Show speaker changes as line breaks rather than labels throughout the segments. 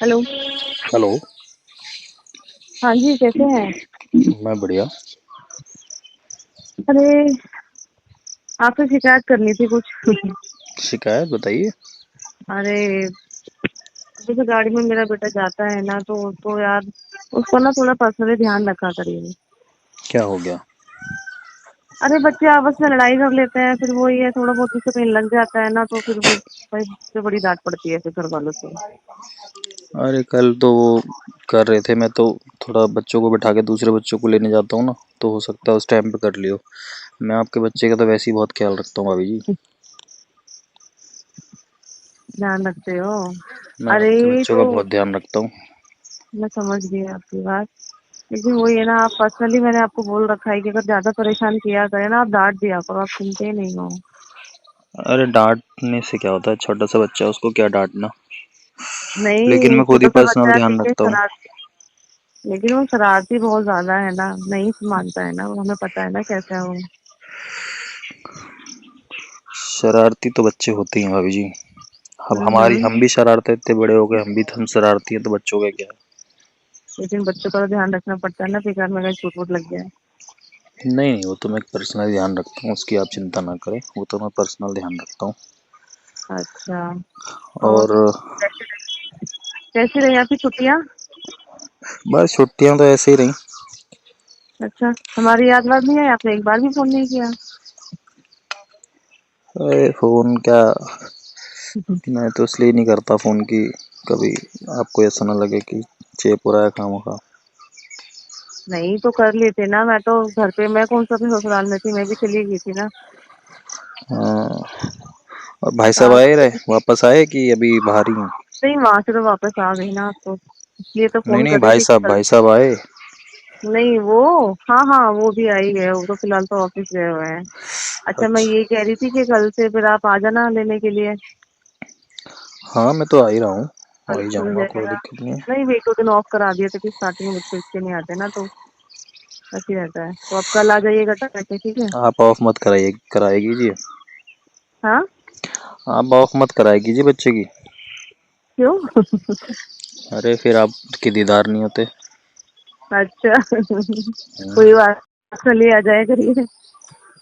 Hello.
Hello.
हाँ जी, कैसे हैं?
मैं बढ़िया।
अरे, आपसे शिकायत करनी थी कुछ।
शिकायत बताइए।
अरे, जैसे गाड़ी में मेरा बेटा जाता है ना, तो यार उसको ना थोड़ा पर्सनली ध्यान रखा करिए।
क्या हो गया?
अरे, बच्चे आपस में लड़ाई कर लेते हैं, फिर वो ये थोड़ा बहुत उससे कहीं लग जाता है ना, तो फिर वो भाई उससे बड़ी डांट पड़ती है फिर घर वालों से।
अरे कल तो वो कर रहे थे, मैं तो थोड़ा बच्चों को बिठा के दूसरे बच्चों को लेने जाता हूँ ना, तो हो सकता है उस टाइम पे कर लियो। मैं आपके बच्चे का तो वैसे ही बहुत ख्याल रखता हूँ भाभी जी।
ध्यान रखते हो?
मैं आपके
अरे
बच्चों का
तो
बहुत ध्यान रखता हूँ।
मैं समझ गई आपकी बात। लेकिन वो ये ना, आप पर्सनली मैंने आपको बोल रखा है कि अगर ज्यादा परेशान किया करे ना, आप डांट दिया करो, आप सुनते ही नहीं हो।
अरे डांटने से क्या होता है, छोटा सा बच्चा है, उसको क्या डांटना। लेकिन
नहीं,
मैं खुद ही
छोटा सा
पर्सनल
बच्चा है,
ध्यान
ठीक है,
रखता हूँ।
शरारती। लेकिन वो शरारती बहुत ज्यादा है ना, नहीं मानता है ना वो, हमें पता है ना कैसा है वो।
शरारती तो बच्चे होते ही हैं भाभी जी। अब हमारी
हम्म।
हम भी शरारते इतने बड़े हो गए, हम शरारती हैं, तो बच्चों का क्या है।
लेकिन बच्चों का तो ध्यान रखना पड़ता है ना, बेकार में कहीं चोट वोट लग जाए।
नहीं नहीं, वो तो मैं पर्सनल ध्यान रखता हूँ, उसकी आप चिंता ना करें, वो तो मैं पर्सनल ध्यान रखता हूँ।
अच्छा। और
और
कैसी कैसी रही आपकी छुट्टियाँ?
बस छुट्टियां तो ऐसे ही रही।
अच्छा, हमारी याद वाद नहीं है, आपने एक बार भी फोन नहीं किया।
अरे फोन क्या, मैं तो इसलिए नहीं करता फोन की कभी, आपको ऐसा ना लगे कि चेप हो रहा है काम का।
नहीं तो कर लेते ना, मैं तो घर पे, मैं कौन सा अपने ससुराल में थी, मैं भी चली गई थी ना।
हाँ, और भाई साहब
साल
आए
भर
रहे,
तो
वापस आए कि अभी बाहर ही हैं?
नहीं, वहां से तो वापस आ गई ना, तो इसलिए तो
नहीं
फोन
नहीं,
कर रही थी कि कल।
भाई साहब आए।
नहीं वो, हाँ हाँ, वो भी आ ही गए, वो तो फिलहाल तो ऑफिस गए हुए हैं। अच्छा, मैं
अच्छा।
ये कह रही थी कि कल से फिर आप आ जाना लेने के लिए।
हाँ मैं तो आ ही रहा हूँ, आ
कल
ही
खुल
जाऊंगा, कोई
जाएगा।
दिक्कत नहीं है।
नहीं, वे 2 दिन ऑफ करा दिए थे कि स्टार्टिंग में बच्चे बच्चे नहीं आते ना, तो ऐसे ही रहता है, तो आप कल आ जाइएगा टाइम पे, ठीक है?
आप ऑफ मत कराइए, कराए कीजिए।
हाँ।
आप ऑफ मत कराए कीजिए बच्चे की।
क्यों?
अरे फिर आपके दीदार नहीं होते।
अच्छा।
हम्म।
कोई बात, चलिए आ जाए करिए।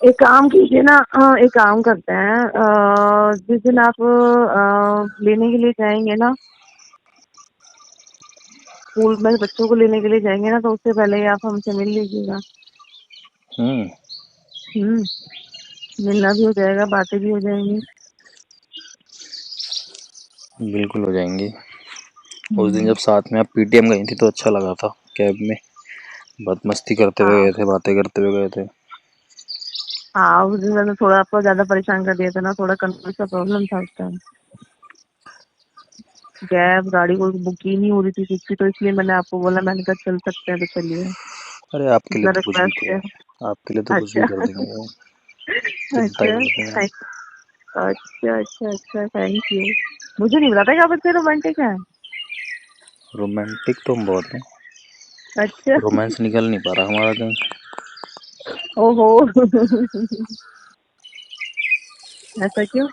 एक काम कीजिए ना, एक काम करते हैं, जिस दिन आप लेने के लिए जाएंगे ना, स्कूल में बच्चों को लेने के लिए जाएंगे ना, तो उससे पहले ही आप हमसे मिल लीजिएगा।
हम्म,
हम्म। मिलना भी हो जाएगा, बातें भी हो जाएंगी।
बिल्कुल हो जाएंगी। उस दिन
हम्म।
जब साथ में आप पीटीएम गई थी तो अच्छा लगा था, कैब में बहुत मस्ती करते हुए
हाँ
गए थे, बातें करते हुए गए थे।
हाँ, उस दिन मैंने थोड़ा आपको ज्यादा परेशान कर दिया था ना, थोड़ा कन्वेंस का प्रॉब्लम था उस टाइम। कैब गाड़ी कोई बुक ही नहीं हो रही थी कुछ भी, तो इसलिए मैंने आपको बोला, मैंने कहा चल सकते हैं तो चलिए।
अरे आपके लिए
इतना
तो कुछ भी
रिक्वेस्ट
किया
है।
है, आपके लिए तो कुछ भी
अच्छा।
कर देंगे, चिंता ही
अच्छा।
मत करें।
थैंक अच्छा अच्छा अच्छा, थैंक यू। मुझे नहीं पता था कि आप इतने रोमांटिक हैं।
रोमांटिक तो हम बहुत हैं,
अच्छा।
रोमांस निकल नहीं पा रहा हमारा कहीं।
ओहो। ऐसा क्यों?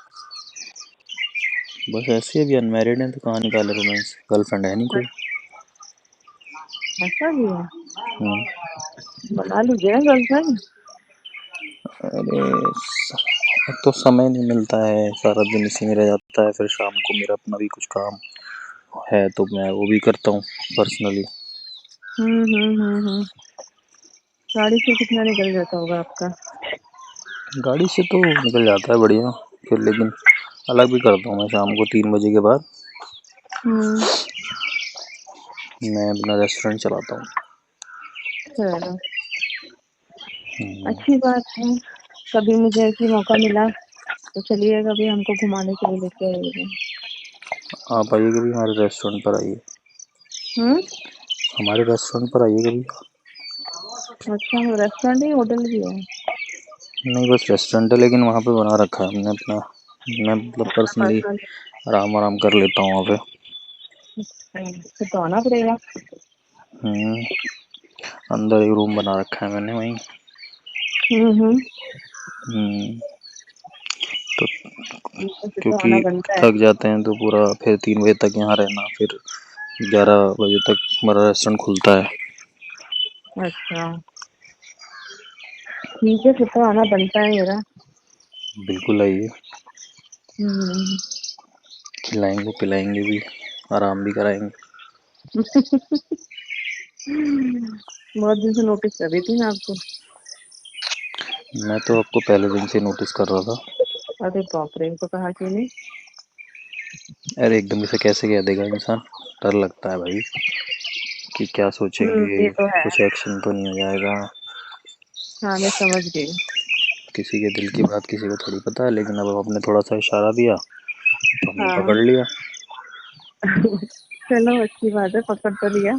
बस ऐसे ही, अभी अनमैरिड हैं तो कहाँ निकाले रोमांस, गर्लफ्रेंड है नहीं कोई।
ऐसा भी है?
हम्म।
बना लीजिए गर्लफ्रेंड।
अरे एक तो समय नहीं मिलता है, सारा दिन इसी में रह जाता है, फिर शाम को मेरा अपना भी कुछ काम है तो मैं वो भी करता हूँ पर्सनली।
हम्म। गाड़ी से कितना निकल जाता होगा आपका?
गाड़ी से तो निकल जाता है बढ़िया, फिर लेकिन अलग भी करता हूँ मैं, शाम को 3 बजे के बाद
हम्म।
मैं अपना रेस्टोरेंट चलाता हूँ।
चलो,
हम्म।
अच्छी बात है। कभी मुझे ऐसी मौका मिला तो चलिए, कभी हमको घुमाने के लिए लेके आइएगा।
आप आइए कभी हमारे रेस्टोरेंट पर आइए,
हम्म।
हमारे रेस्टोरेंट पर आइए कभी।
अच्छा, रेस्टोरेंट ही होटल भी है?
नहीं बस रेस्टोरेंट है, लेकिन वहाँ पे बना रखा है हमने अपना, मैं मतलब
अच्छा,
पर्सनली
पर्सनल।
आराम आराम कर लेता हूँ वहाँ पे।
फिर तो आना पड़ेगा।
हम्म, अंदर एक रूम बना रखा है मैंने वहीं।
हम्म।
हम्म, तो
फिर तो
क्योंकि
आना बनता है।
थक जाते हैं तो पूरा फिर 3 बजे तक यहाँ रहना, फिर 11 बजे तक हमारा रेस्टोरेंट खुलता है।
अच्छा ठीक है, फिर तो आना बनता है मेरा।
बिल्कुल आइए,
हम्म।
खिलाएंगे पिलाएंगे भी, आराम भी कराएंगे।
बहुत दिन से नोटिस कर रही थी मैं आपको।
मैं तो आपको पहले दिन से नोटिस कर रहा था।
अरे बाप रे, तो कहा क्यों नहीं?
अरे एकदम से कैसे कह देगा इंसान, डर लगता है भाई कि क्या सोचेंगे,
ये तो है।
कुछ एक्शन तो नहीं हो जाएगा।
हाँ मैं समझ गई।
किसी के दिल की बात किसी को थोड़ी पता है, लेकिन अब आपने थोड़ा सा इशारा दिया तो हमने
हाँ।
पकड़ लिया।
चलो अच्छी बात है, पकड़ तो लिया।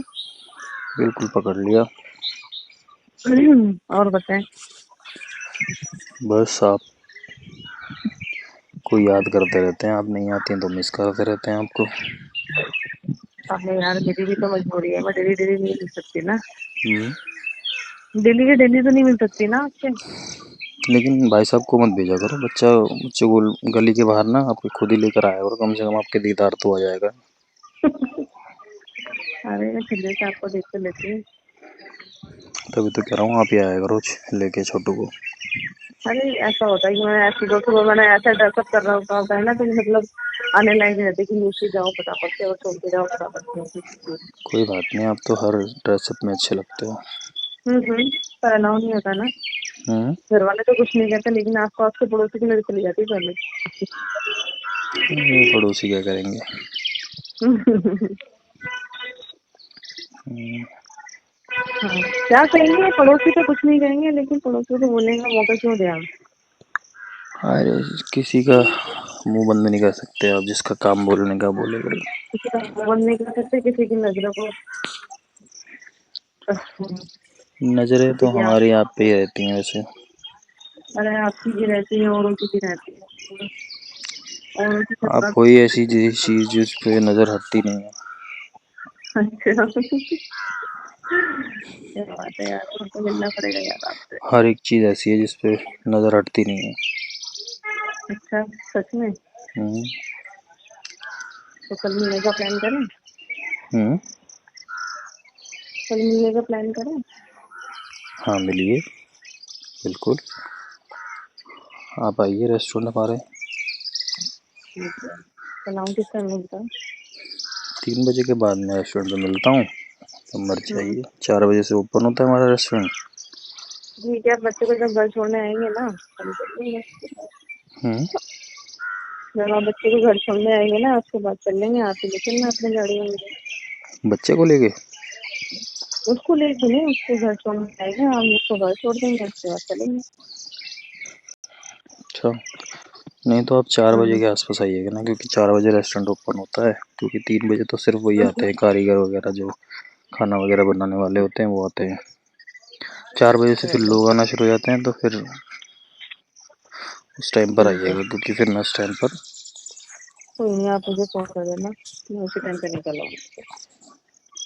बिल्कुल पकड़ लिया।
और बताएं।
बस आप को याद करते रहते हैं, आप नहीं आती हैं तो मिस करते रहते हैं आपको।
अब यार मेरी भी तो मजबूरी है, मैं डेली डेली नहीं मिल सकती ना।
हम्म,
डेली के डेली तो नहीं मिल सकती ना आपसे।
लेकिन भाई साहब को मत भेजा करो, बच्चे को गली के बाहर ना आपके खुद ही लेकर आया करो, कम से कम आपके दीदार तो हो जाएगा।
अरे मैं खिले से आपको देख के लेती हूँ।
तभी तो कह रहा हूँ आप ही आया करो लेके छोटू को।
अरे ऐसा होता है कि मैं ऐसी दोस्तों को मैंने ऐसा ड्रेसअप कर रहा होता है ना, तो मतलब आने लायक नहीं रहती कि नीचे जाओ फटाफट से और छोड़ के जाओ फटाफट से।
कोई बात नहीं, आप तो हर ड्रेसअप में अच्छे लगते हो।
पर अलाउ नहीं होता ना।
हम्म,
घर वाले तो कुछ नहीं कहते, लेकिन आस पास के पड़ोसी की नजर चली जाती है पहले।
ये पड़ोसी क्या करेंगे। हम्म,
हाँ, क्या कहेंगे पड़ोसी तो कुछ नहीं कहेंगे, लेकिन पड़ोसियों को बोलने का मौका क्यों दें हम?
अरे किसी का मुंह बंद नहीं कर सकते आप, जिसका काम बोलने का बोलेगा।
किसी का मन नहीं कर सकते, किसी की नजरों को।
नजरें तो
देखिए आप,
हमारी आप पे ही रहती हैं वैसे।
अरे आपकी भी रहती है, औरों की भी रहती है। औरों की
आप
खतरा।
हो ही ऐसी चीज जिस पे नजर हटती नहीं है।
अच्छा। क्या बात है यार, तो मिलना पड़ेगा यार आपसे।
हर एक चीज ऐसी है जिस पे नजर हटती नहीं है।
अच्छा, सच में?
हम्म,
तो कल मिलने का प्लान करें?
हम्म,
कल मिलने का प्लान करें?
हाँ मिलिए, बिल्कुल। आप आइए रेस्टोरेंट हमारे।
ठीक है, कल आऊँ किस टाइम मिलता है?
3 बजे के बाद मैं रेस्टोरेंट पे मिलता हूँ, तो मर्जी
हम्म।
आइए। 4 बजे से ओपन होता है हमारा रेस्टोरेंट।
ठीक है, आप बच्चे को जब घर छोड़ने आएंगे ना, तब चल लेंगे।
हम्म,
जब आप बच्चे को घर छोड़ने आएंगे ना, उसके बाद चल लेंगे, आप ही लेकिन मैं अपनी गाड़ी में मुझे।
बच्चे को लेके।
उसको लेके नहीं, उसको घर छोड़ने आएंगे, हम उसको घर छोड़ देंगे, उसके बाद चलेंगे।
अच्छा, नहीं तो आप 4 बजे
हम्म।
के आसपास आइएगा ना, क्योंकि 4 बजे रेस्टोरेंट ओपन होता है। क्योंकि 3 बजे तो सिर्फ वही आते हैं, कारीगर वगैरह जो खाना वगैरह बनाने वाले होते हैं वो आते हैं। 4 बजे से फिर
चलो
लोग आना शुरू हो जाते हैं, तो फिर उस टाइम पर
ठीक है,
आइएगा, क्योंकि फिर मैं उस टाइम पर
कोई नहीं, आप मुझे फोन कर देना, मैं उसी टाइम पे निकल आऊँगी।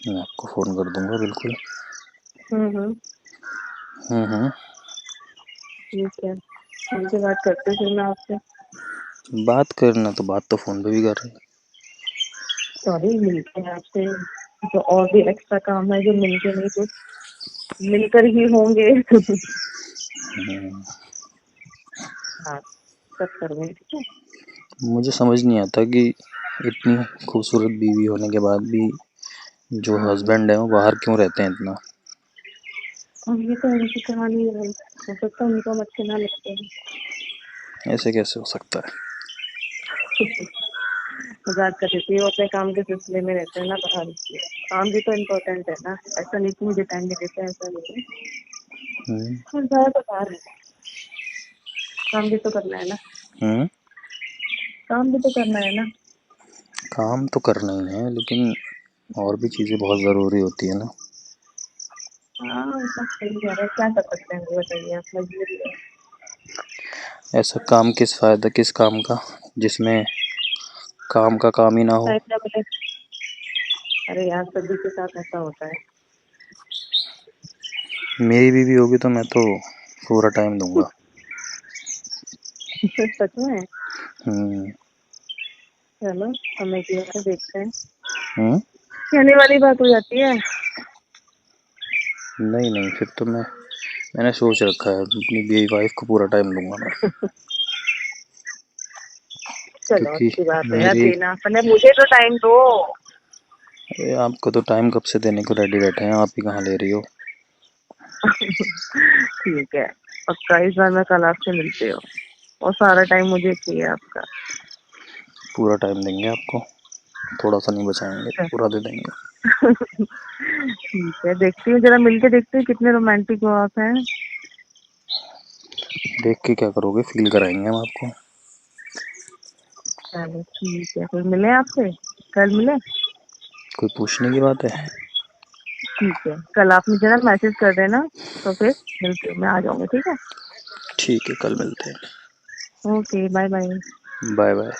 मैं आपको फ़ोन कर दूंगा बिल्कुल।
हम्म।
हम्म,
ठीक है, उनसे बात करते हैं फिर मैं आपसे।
बात करना तो बात तो फ़ोन पे भी कर रहे
सॉरी, मिलते हैं आपसे। जो और भी एक्स्ट्रा काम है जो मिलके नहीं, तो मिलकर ही होंगे।
हैं।
हाँ, सब करूँगी, ठीक है।
मुझे समझ नहीं आता कि इतनी खूबसूरत बीवी होने के बाद भी जो
हम्म।
हस्बैंड है वो बाहर क्यों रहते हैं इतना।
और ये तो उनकी कहानी है भाई, हो सकता है उनको हम अच्छे ना लगते हैं।
ऐसे कैसे हो सकता है।
मजाक कर रही थी, वो अपने काम के सिलसिले में रहते हैं ना बाहर, इसलिए। काम भी तो इम्पोर्टेंट है ना, ऐसा नहीं कि मुझे टाइम नहीं देते, ऐसा नहीं है।
हम्म,
और ज्यादा तो बाहर रहते हैं, काम भी तो करना है ना।
हम्म,
काम भी तो करना है ना।
काम तो करना ही है, लेकिन और भी चीज़ें बहुत ज़रूरी होती है ना।
हाँ सब सही कह रहे हैं, क्या कर सकते हैं, बताइए, आप मजबूरी है।
ऐसा काम किस फ़ायदा किस काम का जिसमें काम का काम ही ना हो।
टाइम ना मिले। अरे यार, सभी के साथ ऐसा होता है।
मेरी बीवी होगी तो मैं तो पूरा टाइम दूंगा।
सच में।
हम्म,
चलो समय की वजह देखते हैं।
हम्म,
कहने वाली बात हो जाती है।
नहीं नहीं, फिर तो मैंने सोच रखा है अपनी बीवी वाइफ को पूरा टाइम दूंगा मैं,
चलो
क्योंकि
अच्छी बात है यार,
मेरी
देना पहले, मुझे तो टाइम दो।
अरे आपको तो टाइम कब से देने को रेडी बैठे हैं, आप ही कहाँ ले रही हो।
ठीक है, पक्का इस बार मैं कल आपसे मिलती हूँ, और सारा टाइम मुझे चाहिए आपका।
पूरा टाइम देंगे आपको, थोड़ा सा नहीं बचाएंगे, पूरा दे देंगे।
ठीक है, देखती हूँ जरा, मिलके देखती हूँ कितने रोमांटिक हो आप हैं।
देख के क्या करोगे, फील कराएंगे हम आपको।
चलो ठीक है, फिर मिले आपसे, कल मिले।
कोई पूछने की बात है।
ठीक है, कल आप मुझे ना मैसेज कर देना, तो फिर मिलते हैं, मैं आ जाऊंगी, ठीक है।
ठीक है, कल मिलते हैं।
Okay, bye bye.
Bye bye.